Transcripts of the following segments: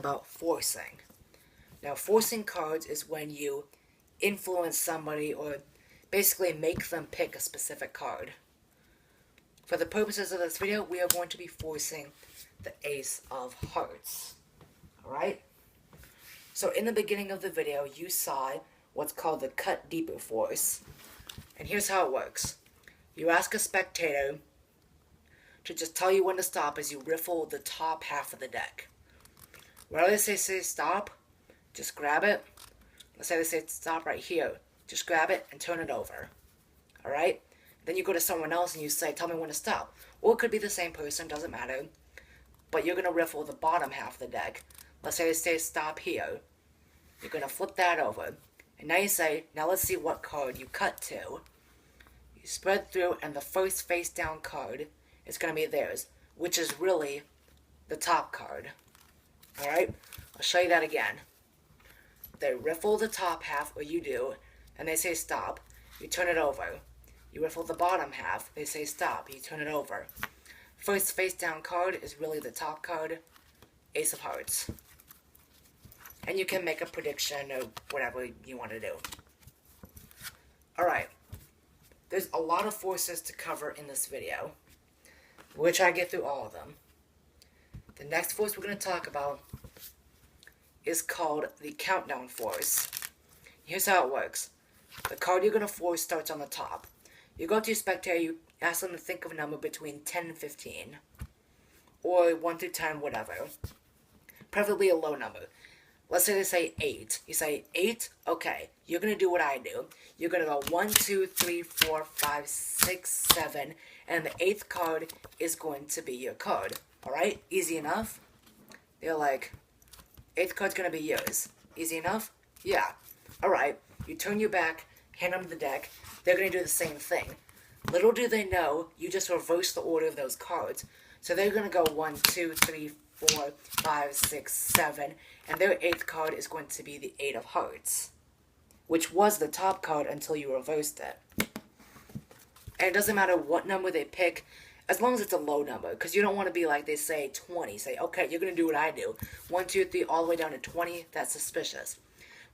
about forcing. Now, forcing cards is when you influence somebody or basically make them pick a specific card. For the purposes of this video, we are going to be forcing the Ace of Hearts. Alright? So in the beginning of the video, you saw what's called the Cut Deeper Force. And here's how it works. You ask a spectator to just tell you when to stop as you riffle the top half of the deck. Whenever they say stop, just grab it. Let's say they say stop right here. Just grab it and turn it over. Alright? Then you go to someone else and you say, tell me when to stop. Or it could be the same person, doesn't matter. But you're going to riffle the bottom half of the deck. Let's say they say stop here. You're going to flip that over. And now you say, now let's see what card you cut to. You spread through and the first face down card is going to be theirs. Which is really the top card. Alright? I'll show you that again. They riffle the top half, or you do, and they say stop. You turn it over. You riffle the bottom half. They say stop. You turn it over. First face down card is really the top card. Ace of Hearts. And you can make a prediction or whatever you want to do. Alright. There's a lot of forces to cover in this video, which I get through all of them. The next force we're going to talk about is called the Countdown Force. Here's how it works. The card you're going to force starts on the top. You go to your spectator, you ask them to think of a number between 10 and 15. Or 1 through 10, whatever. Preferably a low number. Let's say they say 8. You say 8? Okay. You're going to do what I do. You're going to go 1, 2, 3, 4, 5, 6, 7. And the 8th card is going to be your card. Alright? Easy enough? They're like, 8th card's going to be yours. Easy enough? Yeah. Alright. You turn your back, hand them the deck. They're going to do the same thing. Little do they know, you just reverse the order of those cards. So they're going to go 1, 2, 3, 4, 5, 6, 7. And their 8th card is going to be the 8 of Hearts. Which was the top card until you reversed it. And it doesn't matter what number they pick, as long as it's a low number. Because you don't want to be like they say 20. Say, okay, you're going to do what I do. 1, 2, 3, all the way down to 20. That's suspicious.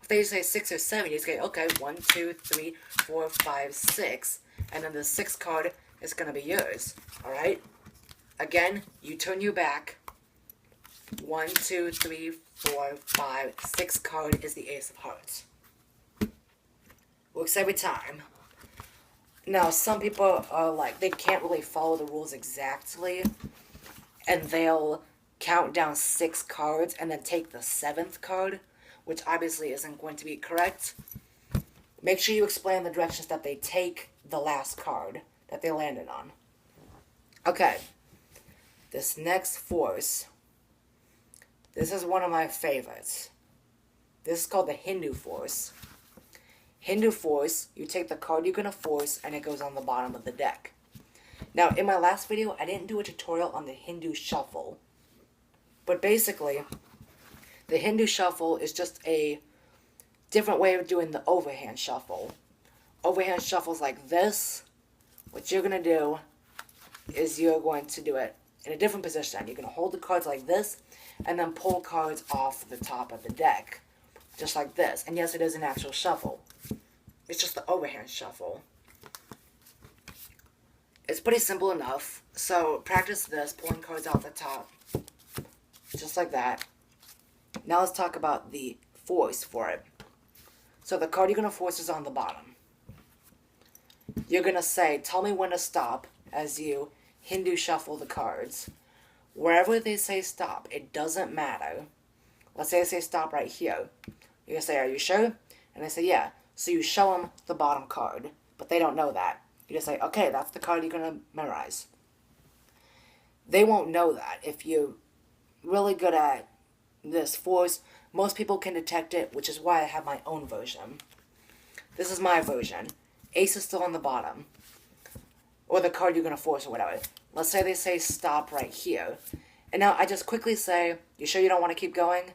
If they say 6 or 7, you just go, okay, 1, 2, 3, 4, 5, 6. And then the 6th card is going to be yours. Alright? Again, you turn your back. 1, 2, 3, 4, 5, 6th card is the Ace of Hearts. Works every time. Now, some people are like, they can't really follow the rules exactly. And they'll count down 6 cards and then take the 7th card, which obviously isn't going to be correct. Make sure you explain the directions that they take the last card that they landed on. Okay. This next force. This is one of my favorites. This is called the Hindu Force. Hindu Force, you take the card you're going to force and it goes on the bottom of the deck. Now, in my last video, I didn't do a tutorial on the Hindu Shuffle. But basically, the Hindu Shuffle is just a different way of doing the overhand shuffle. Overhand shuffle is like this. What you're going to do is you're going to do it in a different position. You're going to hold the cards like this and then pull cards off the top of the deck. Just like this. And yes, it is an actual shuffle. It's just the overhand shuffle. It's pretty simple enough. So practice this, pulling cards off the top. Just like that. Now let's talk about the force for it. So the card you're going to force is on the bottom. You're going to say, tell me when to stop as you Hindu shuffle the cards. Wherever they say stop, it doesn't matter. Let's say they say stop right here. You're going to say, are you sure? And they say, yeah. So you show them the bottom card. But they don't know that. You just say, okay, that's the card you're going to memorize. They won't know that. If you're really good at this force, most people can detect it, which is why I have my own version. This is my version. Ace is still on the bottom. Or the card you're going to force or whatever. Let's say they say stop right here. And now I just quickly say, you sure you don't want to keep going?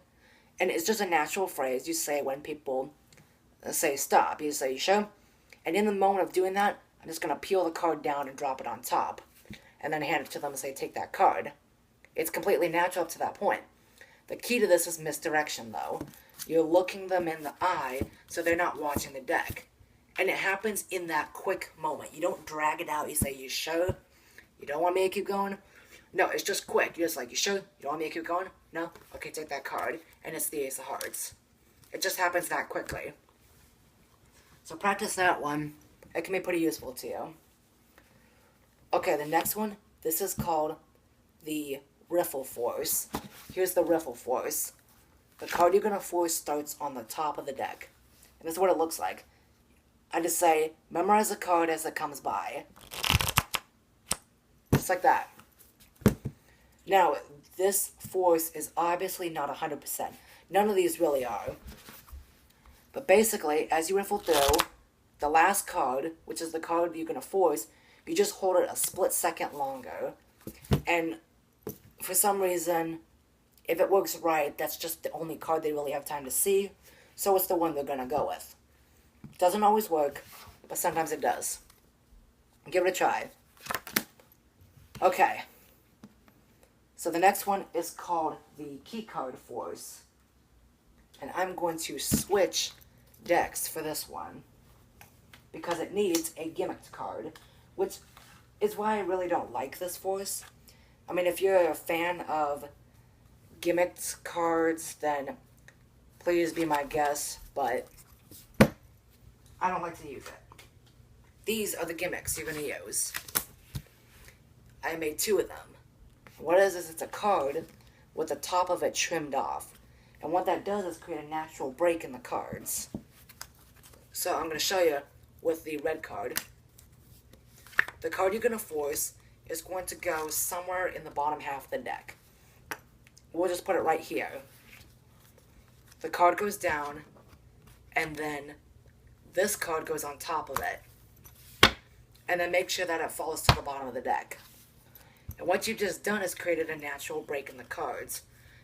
And it's just a natural phrase you say when people say stop. You say, you sure? And in the moment of doing that, I'm just going to peel the card down and drop it on top. And then hand it to them and say, take that card. It's completely natural up to that point. The key to this is misdirection, though. You're looking them in the eye, so they're not watching the deck. And it happens in that quick moment. You don't drag it out. You say, you sure? You don't want me to keep going? No, it's just quick. You're just like, you sure? You don't want me to keep going? No? Okay, take that card. And it's the Ace of Hearts. It just happens that quickly. So practice that one. It can be pretty useful to you. Okay, the next one. This is called the Riffle Force. Here's the Riffle Force. The card you're going to force starts on the top of the deck. And this is what it looks like. I just say, memorize the card as it comes by. Just like that. Now, this force is obviously not 100%. None of these really are. But basically, as you riffle through, the last card, which is the card you're going to force, you just hold it a split second longer. And for some reason, if it works right, that's just the only card they really have time to see. So it's the one they're going to go with. Doesn't always work, but sometimes it does. Give it a try. Okay. So the next one is called the Key Card Force. And I'm going to switch decks for this one, because it needs a gimmicked card, which is why I really don't like this force. I mean, if you're a fan of gimmicked cards, then please be my guest, but I don't like to use it. These are the gimmicks you're going to use. I made 2 of them. What it is it's a card with the top of it trimmed off. And what that does is create a natural break in the cards. So I'm going to show you with the red card. The card you're going to force is going to go somewhere in the bottom half of the deck. We'll just put it right here. The card goes down, and then this card goes on top of it. And then make sure that it falls to the bottom of the deck. And what you've just done is created a natural break in the cards.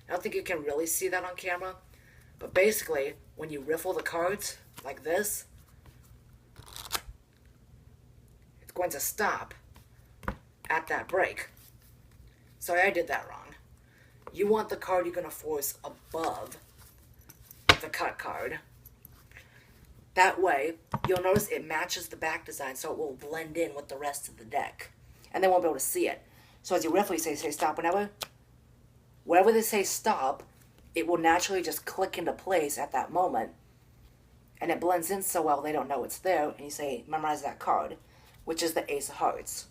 I don't think you can really see that on camera, but basically, when you riffle the cards, like this, it's going to stop at that break. Sorry, I did that wrong. You want the card you're going to force above the cut card. That way, you'll notice it matches the back design, so it will blend in with the rest of the deck. And they won't be able to see it. So as you riffle, you say stop whenever. Wherever they say stop, it will naturally just click into place at that moment. And it blends in so well they don't know it's there. And you say, memorize that card, which is the Ace of Hearts.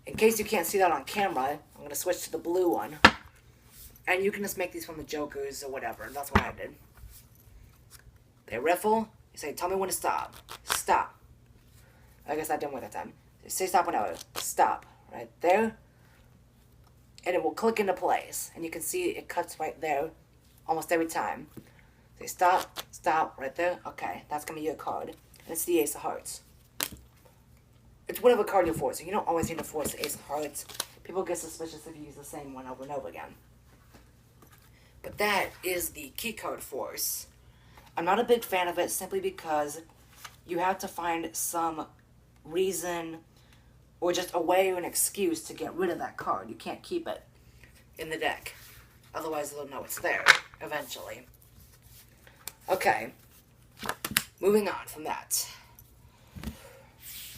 In case you can't see that on camera, I'm going to switch to the blue one. And you can just make these from the Jokers or whatever. That's what I did. They riffle. You say, tell me when to stop. Stop. I guess that didn't work that time. Say stop whenever. Stop. Right there. And it will click into place. And you can see it cuts right there almost every time. Say stop, stop, right there. Okay, that's going to be your card. And it's the Ace of Hearts. It's whatever card you're forcing. You don't always need to force the Ace of Hearts. People get suspicious if you use the same one over and over again. But that is the Key Card Force. I'm not a big fan of it simply because you have to find some reason or just a way or an excuse to get rid of that card. You can't keep it in the deck. Otherwise, they'll know it's there eventually. Okay. Moving on from that.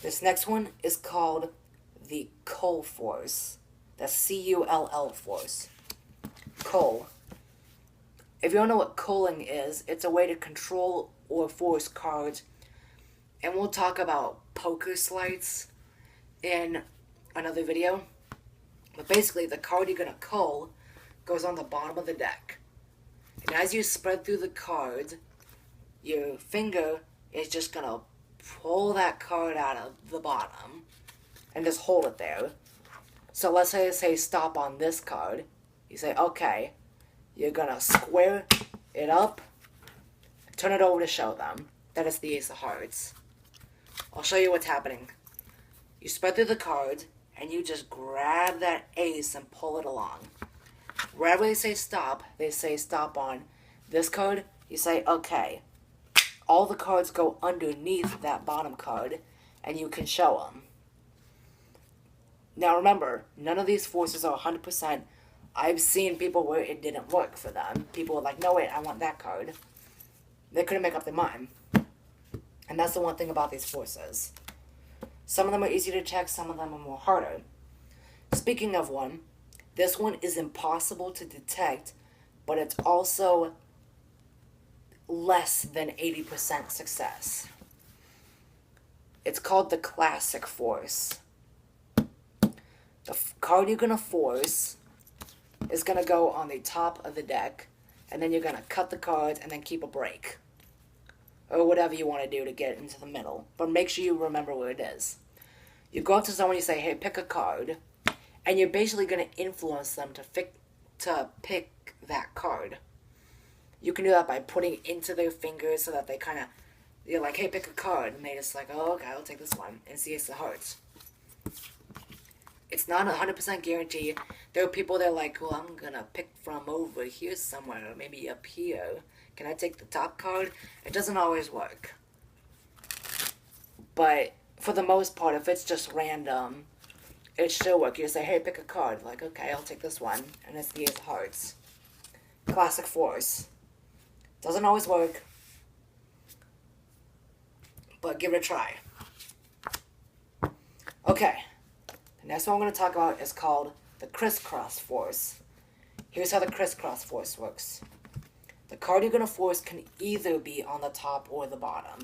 This next one is called the Cull Force. That's C-U-L-L Force. Cull. If you don't know what culling is, it's a way to control or force cards. And we'll talk about poker sleights in another video. But basically, the card you're going to cull goes on the bottom of the deck. And as you spread through the cards, your finger is just going to pull that card out of the bottom and just hold it there. So let's say stop on this card. You say, okay, you're going to square it up, turn it over to show them that it's the Ace of Hearts. I'll show you what's happening. You spread through the cards, and you just grab that ace and pull it along. Wherever they say stop on this card, you say, okay. All the cards go underneath that bottom card, and you can show them. Now remember, none of these forces are 100% I've seen people where it didn't work for them. People were like, no, wait, I want that card. They couldn't make up their mind. And that's the one thing about these forces. Some of them are easy to check, some of them are more harder. Speaking of one, this one is impossible to detect, but it's also less than 80% success. It's called the classic force. The card you're going to force is going to go on the top of the deck, and then you're going to cut the cards and then keep a break. Or whatever you want to do to get into the middle. But make sure you remember where it is. You go up to someone, you say, hey, pick a card. And you're basically going to influence them to pick that card. You can do that by putting it into their fingers so that they kind of, you're like, hey, pick a card. And they just like, oh, okay, I'll take this one. And see, it's the hearts. It's not 100% guaranteed. There are people that are like, well, I'm going to pick from over here somewhere, or maybe up here. Can I take the top card? It doesn't always work. But for the most part, if it's just random, it should work. You say, hey, pick a card. Like, okay, I'll take this one. And it's the Ace of Hearts. Classic Force. Doesn't always work. But give it a try. Okay. The next one I'm going to talk about is called the Crisscross Force. Here's how the Crisscross Force works. The card you're going to force can either be on the top or the bottom.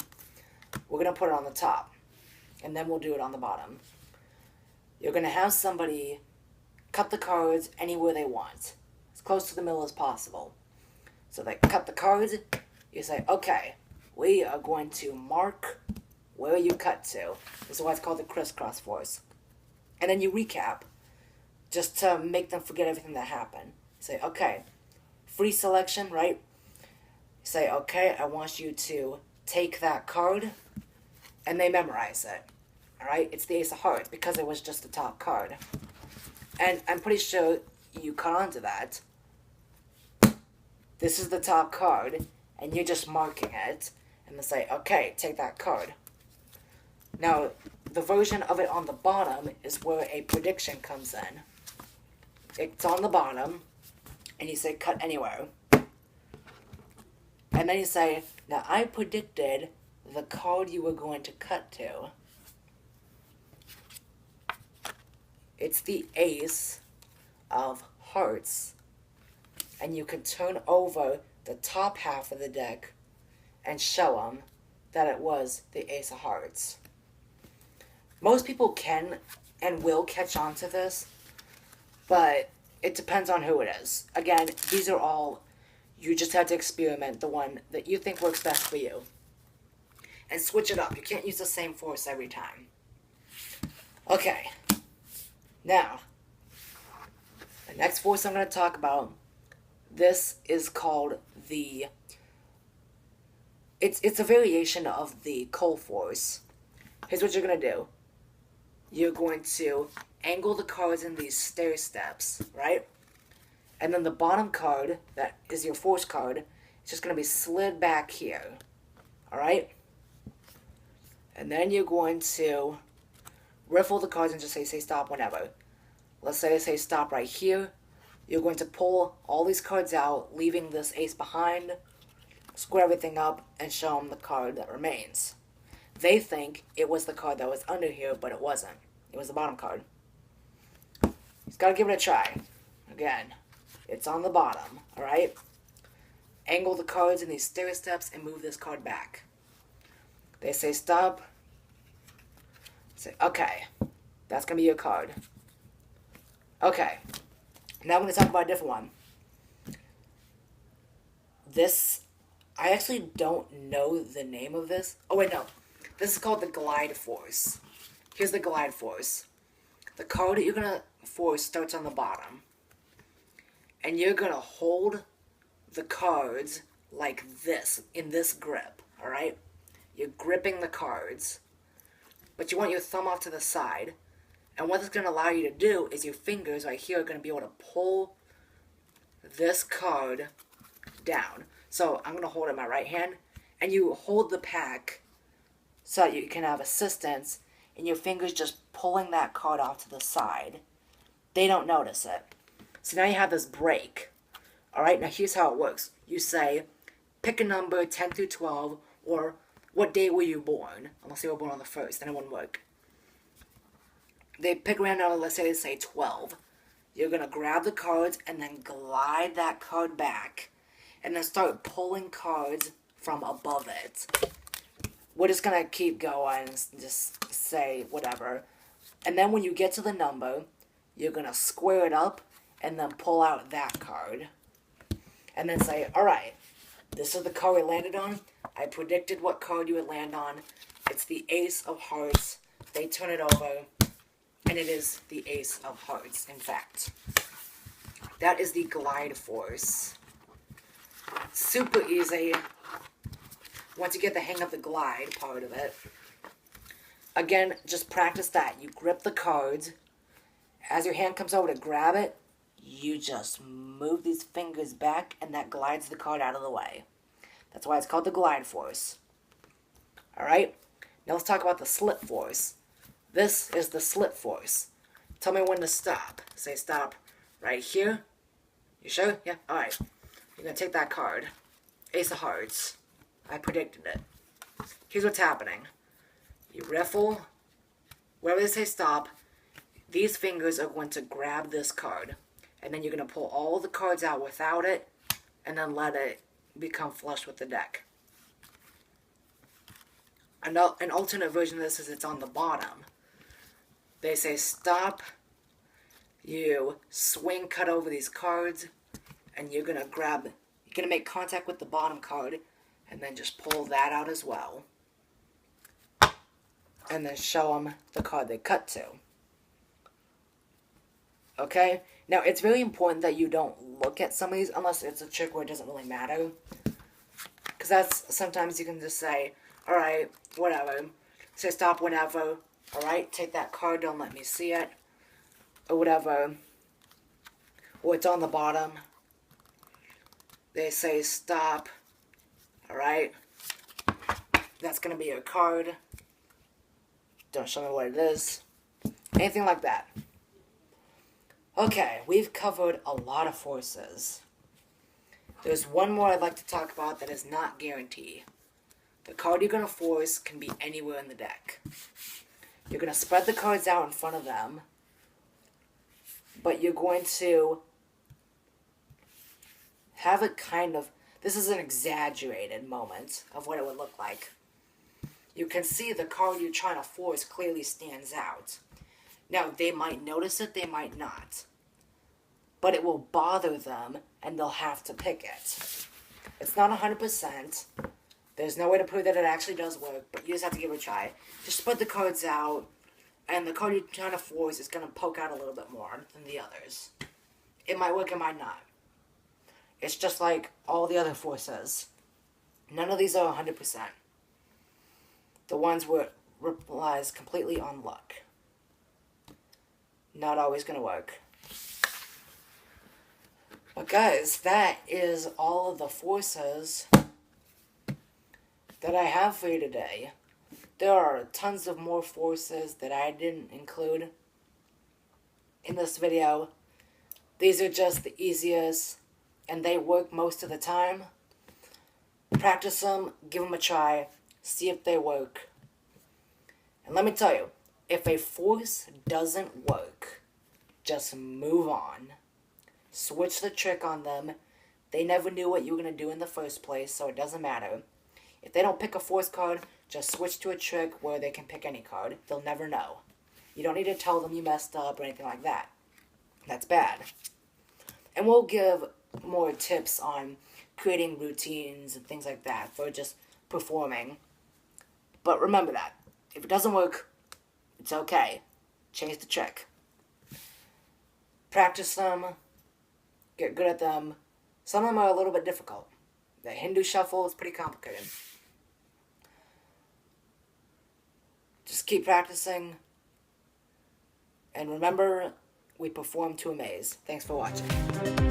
We're going to put it on the top. And then we'll do it on the bottom. You're going to have somebody cut the cards anywhere they want. As close to the middle as possible. So they cut the cards. You say, okay, we are going to mark where you cut to. This is why it's called the Crisscross Force. And then you recap. Just to make them forget everything that happened. You say, okay, free selection, right? You say, okay, I want you to take that card. And they memorize it. Alright, it's the Ace of Hearts because it was just the top card. And I'm pretty sure you caught on to that. This is the top card, and you're just marking it. And they say, okay, take that card. Now, the version of it on the bottom is where a prediction comes in. It's on the bottom, and you say, cut anywhere. And then you say, now I predicted the card you were going to cut to. It's the Ace of Hearts. And you can turn over the top half of the deck and show them that it was the Ace of Hearts. Most people can and will catch on to this, but it depends on who it is. Again, these are all, you just have to experiment the one that you think works best for you. And switch it up. You can't use the same force every time. Okay. Now, the next force I'm going to talk about, this is called the, it's a variation of the coal force. Here's what you're going to do. You're going to angle the cards in these stair steps, right? And then the bottom card, that is your force card, is just going to be slid back here, alright? And then you're going to riffle the cards and just say stop whenever. Let's say they say stop right here. You're going to pull all these cards out, leaving this ace behind, square everything up, and show them the card that remains. They think it was the card that was under here, but it wasn't. It was the bottom card. Just gotta give it a try. Again, it's on the bottom, alright? Angle the cards in these stair steps and move this card back. They say stop. Say, okay, that's gonna be your card. Okay, now I'm gonna talk about a different one. This, I actually don't know the name of this. Oh wait, no. This is called the Glide Force. Here's the Glide Force. The card that you're gonna force starts on the bottom. And you're gonna hold the cards like this, in this grip, alright? You're gripping the cards, but you want your thumb off to the side. And what it's going to allow you to do is your fingers right here are going to be able to pull this card down. So I'm going to hold it in my right hand, and you hold the pack so that you can have assistance, and your fingers just pulling that card off to the side. They don't notice it. So now you have this break. Alright, now here's how it works. You say, pick a number 10 through 12, or what day were you born? Unless you were born on the 1st, then it wouldn't work. They pick a random number, let's say 12. You're going to grab the cards and then glide that card back. And then start pulling cards from above it. We're just going to keep going and just say whatever. And then when you get to the number, you're going to square it up and then pull out that card. And then say, alright, this is the card we landed on. I predicted what card you would land on. It's the Ace of Hearts. They turn it over, and it is the Ace of Hearts, in fact. That is the Glide Force. Super easy once you get the hang of the glide part of it. Again, just practice that. You grip the cards. As your hand comes over to grab it, you just move these fingers back, and that glides the card out of the way. That's why it's called the Glide Force. Alright? Now let's talk about the Sleight Force. This is the Sleight Force. Tell me when to stop. Say stop right here. You sure? Yeah? Alright. You're going to take that card. Ace of Hearts. I predicted it. Here's what's happening. You riffle. Wherever they say stop, these fingers are going to grab this card. And then you're going to pull all the cards out without it, and then let it become flush with the deck. An alternate version of this is it's on the bottom. They say stop. You swing cut over these cards, and you're going to make contact with the bottom card, and then just pull that out as well. And then show them the card they cut to. Okay? Now, it's really important that you don't look at some of these, unless it's a trick where it doesn't really matter. Because that's, sometimes you can just say, alright, whatever. Say stop whenever. Alright, take that card, don't let me see it. Or whatever. Or it's on the bottom. They say stop. Alright. That's going to be your card. Don't show me what it is. Anything like that. Okay, we've covered a lot of forces. There's one more I'd like to talk about that is not guaranteed. The card you're going to force can be anywhere in the deck. You're going to spread the cards out in front of them, but you're going to have it kind of... This is an exaggerated moment of what it would look like. You can see the card you're trying to force clearly stands out. Now, they might notice it, they might not. But it will bother them, and they'll have to pick it. It's not 100%. There's no way to prove that it actually does work, but you just have to give it a try. Just spread the cards out, and the card you're trying to force is going to poke out a little bit more than the others. It might work, it might not. It's just like all the other forces. None of these are 100%. The ones where it relies completely on luck. Not always going to work. But guys, that is all of the forces that I have for you today. There are tons of more forces that I didn't include in this video. These are just the easiest, and they work most of the time. Practice them, give them a try, see if they work. And let me tell you, if a force doesn't work, just move on. Switch the trick on them. They never knew what you were going to do in the first place, so it doesn't matter. If they don't pick a force card, just switch to a trick where they can pick any card. They'll never know. You don't need to tell them you messed up or anything like that. That's bad. And we'll give more tips on creating routines and things like that for just performing. But remember that. If it doesn't work, it's okay. Change the trick. Practice them. Get good at them. Some of them are a little bit difficult. The Hindu shuffle is pretty complicated. Just keep practicing. And remember, we perform to amaze. Thanks for watching.